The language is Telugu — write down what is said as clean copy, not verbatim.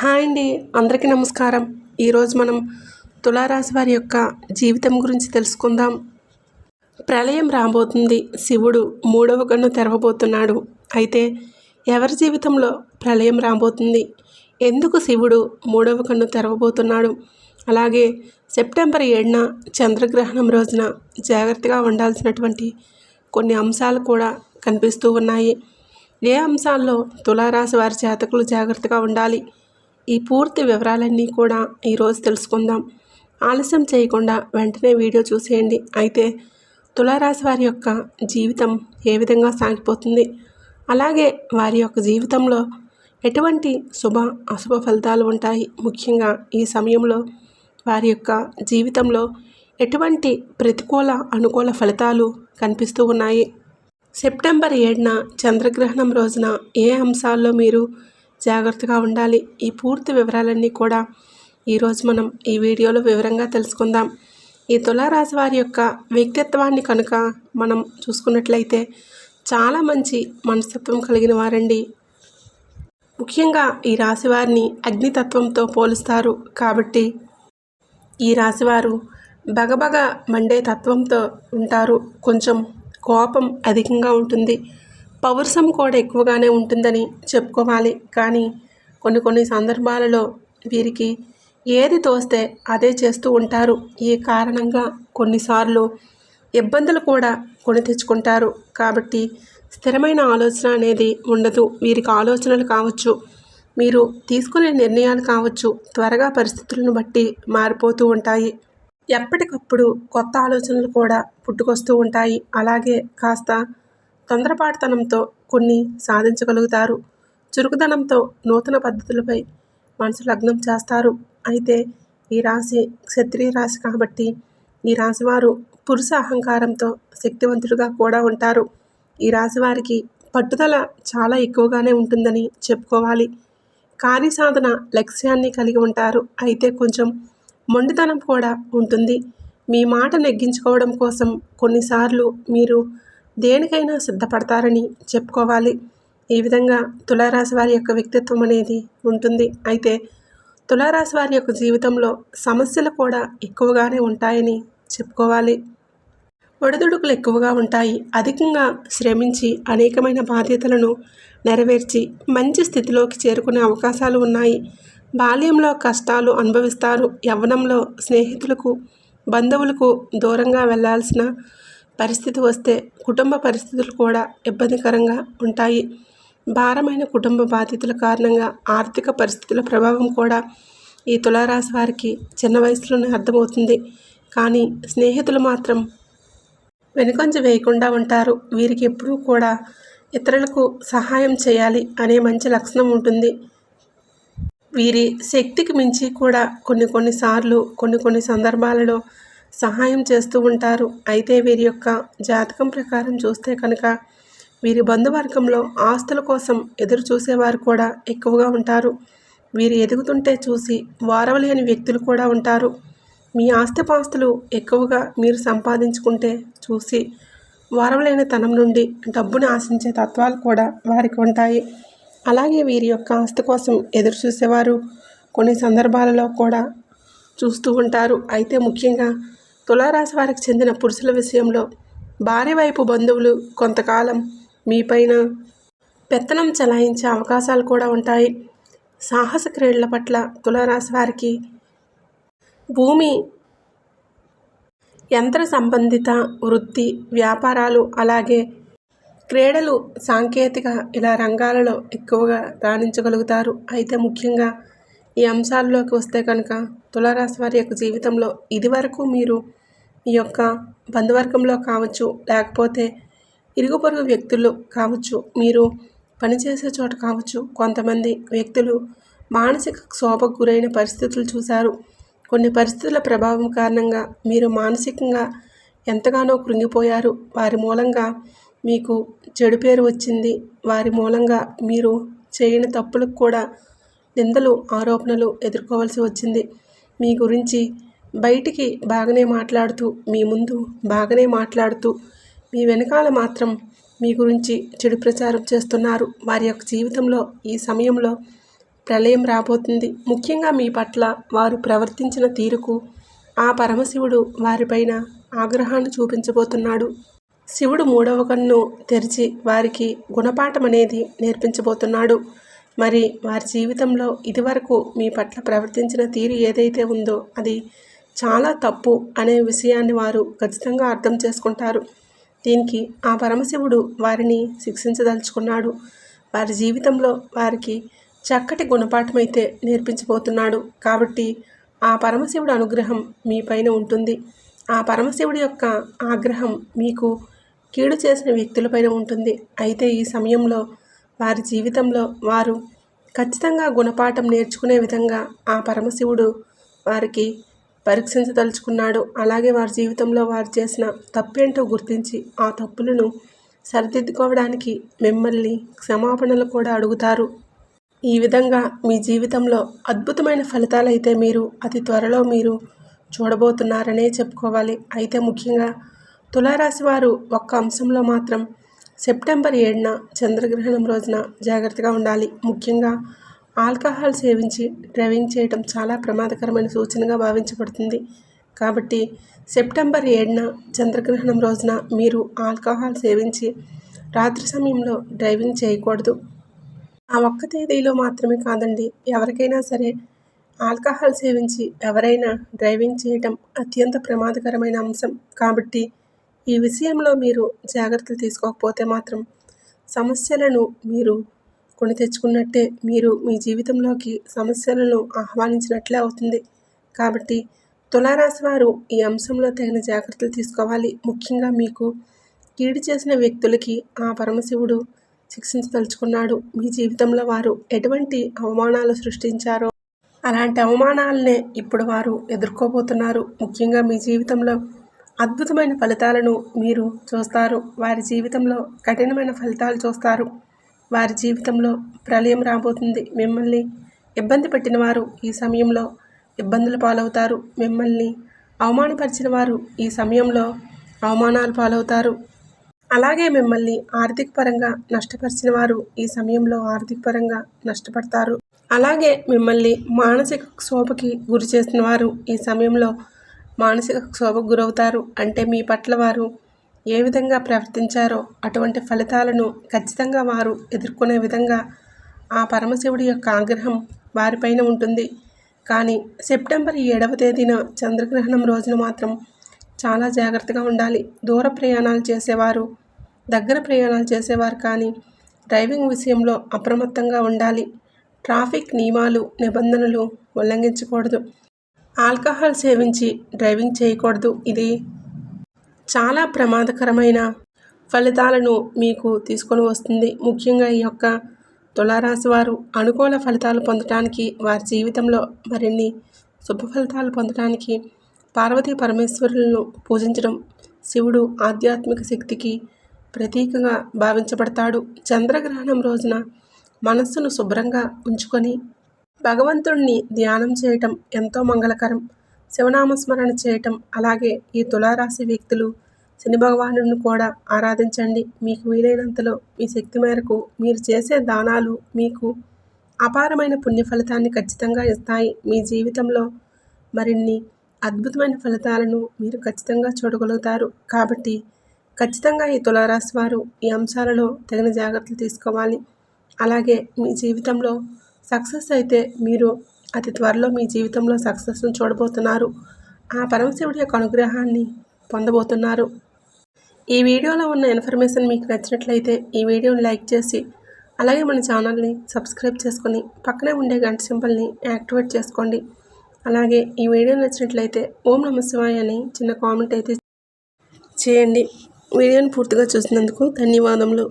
హాయ్ అండి, అందరికీ నమస్కారం. ఈరోజు మనం తులారాశి వారి యొక్క జీవితం గురించి తెలుసుకుందాం. ప్రళయం రాబోతుంది. శివుడు మూడవ కన్ను తెరవబోతున్నాడు. అయితే ఎవరి జీవితంలో ప్రళయం రాబోతుంది? ఎందుకు శివుడు మూడవ కన్ను తెరవబోతున్నాడు? అలాగే సెప్టెంబర్ 7న చంద్రగ్రహణం రోజున జాగ్రత్తగా ఉండాల్సినటువంటి కొన్ని అంశాలు కూడా కనిపిస్తూ ఉన్నాయి. ఏ అంశాల్లో తులారాశి వారి జాతకులు జాగ్రత్తగా ఉండాలి? ఈ పూర్తి వివరాలన్నీ కూడా ఈరోజు తెలుసుకుందాం. ఆలస్యం చేయకుండా వెంటనే వీడియో చూసేయండి. అయితే తులారాశి వారి యొక్క జీవితం ఏ విధంగా సాగిపోతుంది, అలాగే వారి యొక్క జీవితంలో ఎటువంటి శుభ అశుభ ఫలితాలు ఉంటాయి, ముఖ్యంగా ఈ సమయంలో వారి యొక్క జీవితంలో ఎటువంటి ప్రతికూల అనుకూల ఫలితాలు కనిపిస్తూ ఉన్నాయి, సెప్టెంబర్ 7న చంద్రగ్రహణం రోజున ఏ అంశాల్లో మీరు జాగ్రత్తగా ఉండాలి, ఈ పూర్తి వివరాలన్నీ కూడా ఈరోజు మనం ఈ వీడియోలో వివరంగా తెలుసుకుందాం. ఈ తులారాశి వారి యొక్క వ్యక్తిత్వాన్ని కనుక మనం చూసుకున్నట్లయితే చాలా మంచి మనస్తత్వం కలిగిన వారండి. ముఖ్యంగా ఈ రాశి వారిని అగ్నితత్వంతో పోలుస్తారు. కాబట్టి ఈ రాశివారు బగబగ మండే తత్వంతో ఉంటారు. కొంచెం కోపం అధికంగా ఉంటుంది, పౌరుషం కూడా ఎక్కువగానే ఉంటుందని చెప్పుకోవాలి. కానీ కొన్ని సందర్భాలలో వీరికి ఏది తోస్తే అదే చేస్తూ ఉంటారు. ఈ కారణంగా కొన్నిసార్లు ఇబ్బందులు కూడా కొని తెచ్చుకుంటారు. కాబట్టి స్థిరమైన ఆలోచన అనేది ఉండదు. వీరికి ఆలోచనలు కావచ్చు, మీరు తీసుకునే నిర్ణయాలు కావచ్చు, త్వరగా పరిస్థితులను బట్టి మారిపోతూ ఉంటాయి. ఎప్పటికప్పుడు కొత్త ఆలోచనలు కూడా పుట్టుకొస్తూ ఉంటాయి. అలాగే కాస్త తొందరపాటుతనంతో కొన్ని సాధించగలుగుతారు. చురుకుదనంతో నూతన పద్ధతులపై మనసు లగ్నం చేస్తారు. అయితే ఈ రాశి క్షత్రియ రాశి కాబట్టి ఈ రాశివారు పురుష అహంకారంతో శక్తివంతులుగా కూడా ఉంటారు. ఈ రాశి వారికి పట్టుదల చాలా ఎక్కువగానే ఉంటుందని చెప్పుకోవాలి. కార్యసాధన లక్ష్యాన్ని కలిగి ఉంటారు. అయితే కొంచెం మొండితనం కూడా ఉంటుంది. మీ మాట నెగ్గించుకోవడం కోసం కొన్నిసార్లు మీరు దేనికైనా సిద్ధపడతారని చెప్పుకోవాలి. ఈ విధంగా తులారాశి వారి యొక్క వ్యక్తిత్వం అనేది ఉంటుంది. అయితే తులారాశి వారి యొక్క జీవితంలో సమస్యలు కూడా ఎక్కువగానే ఉంటాయని చెప్పుకోవాలి. ఒడిదుడుకులు ఎక్కువగా ఉంటాయి. అధికంగా శ్రమించి అనేకమైన బాధ్యతలను నెరవేర్చి మంచి స్థితిలోకి చేరుకునే అవకాశాలు ఉన్నాయి. బాల్యంలో కష్టాలు అనుభవిస్తారు. యవ్వనంలో స్నేహితులకు బంధువులకు దూరంగా వెళ్లాల్సిన పరిస్థితి వస్తే కుటుంబ పరిస్థితులు కూడా ఇబ్బందికరంగా ఉంటాయి. భారమైన కుటుంబ బాధ్యతల కారణంగా ఆర్థిక పరిస్థితుల ప్రభావం కూడా ఈ తులారాశి వారికి చిన్న వయసులోనే అర్థమవుతుంది. కానీ స్నేహితులు మాత్రం వెనుకంజ వేయకుండా ఉంటారు. వీరికి ఎప్పుడూ కూడా ఇతరులకు సహాయం చేయాలి అనే మంచి లక్షణం ఉంటుంది. వీరి శక్తికి మించి కూడా కొన్నిసార్లు కొన్ని సందర్భాలలో సహాయం చేస్తూ ఉంటారు. అయితే వీరి యొక్క జాతకం ప్రకారం చూస్తే కనుక వీరి బంధువర్గంలో ఆస్తుల కోసం ఎదురు చూసేవారు కూడా ఎక్కువగా ఉంటారు. వీరు ఎదుగుతుంటే చూసి వారవలేని వ్యక్తులు కూడా ఉంటారు. మీ ఆస్తిపాస్తులు ఎక్కువగా మీరు సంపాదించుకుంటే చూసి వారవలేని తనం నుండి డబ్బును ఆశించే తత్వాలు కూడా వారికి ఉంటాయి. అలాగే వీరి యొక్క ఆస్తి కోసం ఎదురు చూసేవారు కొన్ని సందర్భాలలో కూడా చూస్తూ ఉంటారు. అయితే ముఖ్యంగా తులారాశి వారికి చెందిన పురుషుల విషయంలో భార్య వైపు బంధువులు కొంతకాలం మీపైన పెత్తనం చలాయించే అవకాశాలు కూడా ఉంటాయి. సాహస క్రీడల పట్ల తులారాశి వారికి భూమి యంత్ర సంబంధిత వృత్తి వ్యాపారాలు, అలాగే క్రీడలు, సాంకేతిక ఇలా రంగాలలో ఎక్కువగా రాణించగలుగుతారు. అయితే ముఖ్యంగా ఈ అంశాల్లోకి వస్తే కనుక తులారాశి వారి యొక్క జీవితంలో ఇదివరకు మీరు ఈ యొక్క బంధువర్గంలో కావచ్చు, లేకపోతే ఇరుగు పొరుగు వ్యక్తులు కావచ్చు, మీరు పనిచేసే చోట కావచ్చు, కొంతమంది వ్యక్తులు మానసిక క్షోభకు గురైన పరిస్థితులు చూశారు. కొన్ని పరిస్థితుల ప్రభావం కారణంగా మీరు మానసికంగా ఎంతగానో కృంగిపోయారు. వారి మూలంగా మీకు చెడు పేరు వచ్చింది. వారి మూలంగా మీరు చేయని తప్పులకు కూడా నిందలు ఆరోపణలు ఎదుర్కోవాల్సి వచ్చింది. మీ గురించి బయటికి బాగానే మాట్లాడుతూ, మీ ముందు బాగానే మాట్లాడుతూ, మీ వెనకాల మాత్రం మీ గురించి చెడు ప్రచారం చేస్తున్నారు. వారి యొక్క జీవితంలో ఈ సమయంలో ప్రళయం రాబోతుంది. ముఖ్యంగా మీ పట్ల వారు ప్రవర్తించిన తీరుకు ఆ పరమశివుడు వారిపైన ఆగ్రహాన్ని చూపించబోతున్నాడు. శివుడు 3వ కన్ను తెరిచి వారికి గుణపాఠం అనేది నేర్పించబోతున్నాడు. మరి వారి జీవితంలో ఇదివరకు మీ పట్ల ప్రవర్తించిన తీరు ఏదైతే ఉందో అది చాలా తప్పు అనే విషయాన్ని వారు ఖచ్చితంగా అర్థం చేసుకుంటారు. దీనికి ఆ పరమశివుడు వారిని శిక్షించదలుచుకున్నాడు. వారి జీవితంలో వారికి చక్కటి గుణపాఠం అయితే నేర్పించబోతున్నాడు. కాబట్టి ఆ పరమశివుడి అనుగ్రహం మీ పైన ఉంటుంది. ఆ పరమశివుడి యొక్క ఆగ్రహం మీకు కీడు చేసిన వ్యక్తులపైన ఉంటుంది. అయితే ఈ సమయంలో వారి జీవితంలో వారు ఖచ్చితంగా గుణపాఠం నేర్చుకునే విధంగా ఆ పరమశివుడు వారికి పరీక్షించదలుచుకున్నాడు. అలాగే వారి జీవితంలో వారు చేసిన తప్పేంటో గుర్తించి ఆ తప్పులను సరిదిద్దుకోవడానికి మిమ్మల్ని క్షమాపణలు కూడా అడుగుతారు. ఈ విధంగా మీ జీవితంలో అద్భుతమైన ఫలితాలు అయితే మీరు అతి త్వరలో మీరు చూడబోతున్నారనే చెప్పుకోవాలి. అయితే ముఖ్యంగా తులారాశి వారు ఒక్క అంశంలో మాత్రం సెప్టెంబర్ 7న చంద్రగ్రహణం రోజున జాగ్రత్తగా ఉండాలి. ముఖ్యంగా ఆల్కహాల్ సేవించి డ్రైవింగ్ చేయడం చాలా ప్రమాదకరమైన సూచనగా భావించబడుతుంది. కాబట్టి సెప్టెంబర్ 7న చంద్రగ్రహణం రోజున మీరు ఆల్కహాల్ సేవించి రాత్రి సమయంలో డ్రైవింగ్ చేయకూడదు. ఆ ఒక్క తేదీలో మాత్రమే కాదండి, ఎవరికైనా సరే ఆల్కహాల్ సేవించి ఎవరైనా డ్రైవింగ్ చేయటం అత్యంత ప్రమాదకరమైన అంశం. కాబట్టి ఈ విషయంలో మీరు జాగ్రత్తలు తీసుకోకపోతే మాత్రం సమస్యలను మీరు కొని తెచ్చుకున్నట్టే, మీరు మీ జీవితంలోకి సమస్యలను ఆహ్వానించినట్లే అవుతుంది. కాబట్టి తులారాశి వారు ఈ అంశంలో తగిన జాగ్రత్తలు తీసుకోవాలి. ముఖ్యంగా మీకు కీడు చేసిన వ్యక్తులకి ఆ పరమశివుడు శిక్షించదలుచుకున్నాడు. మీ జీవితంలో వారు ఎటువంటి అవమానాలు సృష్టించారో అలాంటి అవమానాలనే ఇప్పుడు వారు ఎదుర్కోబోతున్నారు. ముఖ్యంగా మీ జీవితంలో అద్భుతమైన ఫలితాలను మీరు చూస్తారు. వారి జీవితంలో కఠినమైన ఫలితాలు చూస్తారు. వారి జీవితంలో ప్రళయం రాబోతుంది. మిమ్మల్ని ఇబ్బంది పెట్టిన వారు ఈ సమయంలో ఇబ్బందుల పాలవుతారు. మిమ్మల్ని అవమానపరిచిన వారు ఈ సమయంలో అవమానాలు పాలవుతారు. అలాగే మిమ్మల్ని ఆర్థిక పరంగా నష్టపరిచిన వారు ఈ సమయంలో ఆర్థిక పరంగా నష్టపడతారు. అలాగే మిమ్మల్ని మానసిక క్షోభకి గురి చేసిన వారు ఈ సమయంలో మానసిక క్షోభకు గురవుతారు. అంటే మీ పట్ల వారు ఏ విధంగా ప్రవర్తించారో అటువంటి ఫలితాలను ఖచ్చితంగా వారు ఎదుర్కొనే విధంగా ఆ పరమశివుడి యొక్క ఆగ్రహం వారిపైన ఉంటుంది. కానీ సెప్టెంబర్ 7వ తేదీన చంద్రగ్రహణం రోజున మాత్రం చాలా జాగ్రత్తగా ఉండాలి. దూర ప్రయాణాలు చేసేవారు, దగ్గర ప్రయాణాలు చేసేవారు కానీ డ్రైవింగ్ విషయంలో అప్రమత్తంగా ఉండాలి. ట్రాఫిక్ నియమాలు నిబంధనలు ఉల్లంఘించకూడదు. ఆల్కహాల్ సేవించి డ్రైవింగ్ చేయకూడదు. ఇది చాలా ప్రమాదకరమైన ఫలితాలను మీకు తీసుకొని వస్తుంది. ముఖ్యంగా ఈ యొక్క తులారాశి వారు అనుకూల ఫలితాలు పొందడానికి, వారి జీవితంలో మరిన్ని శుభ ఫలితాలు పొందడానికి పార్వతీ పరమేశ్వరులను పూజించడం, శివుడు ఆధ్యాత్మిక శక్తికి ప్రతీకగా భావించబడతాడు. చంద్రగ్రహణం రోజున మనస్సును శుభ్రంగా ఉంచుకొని భగవంతుణ్ణి ధ్యానం చేయటం ఎంతో మంగళకరం. శివనామస్మరణ చేయటం, అలాగే ఈ తులారాశి వ్యక్తులు శని భగవానుడిని కూడా ఆరాధించండి. మీకు వీలైనంతలో మీ శక్తి మేరకు మీరు చేసే దానాలు మీకు అపారమైన పుణ్య ఫలితాన్ని ఖచ్చితంగా ఇస్తాయి. మీ జీవితంలో మరిన్ని అద్భుతమైన ఫలితాలను మీరు ఖచ్చితంగా చూడగలుగుతారు. కాబట్టి ఖచ్చితంగా ఈ తులారాశి వారు ఈ అంశాలలో తగిన జాగ్రత్తలు తీసుకోవాలి. అలాగే మీ జీవితంలో సక్సెస్ అయితే మీరు అతి త్వరలో మీ జీవితంలో సక్సెస్ను చూడబోతున్నారు. ఆ పరమశివుడి యొక్క అనుగ్రహాన్ని పొందబోతున్నారు. ఈ వీడియోలో ఉన్న ఇన్ఫర్మేషన్ మీకు నచ్చినట్లయితే ఈ వీడియోని లైక్ చేసి అలాగే మన ఛానల్ని సబ్స్క్రైబ్ చేసుకొని పక్కనే ఉండే గంట సింబల్ని యాక్టివేట్ చేసుకోండి. అలాగే ఈ వీడియో నచ్చినట్లయితే ఓం నమః శివాయ అని చిన్న కామెంట్ అయితే చేయండి. వీడియోని పూర్తిగా చూసినందుకు ధన్యవాదములు.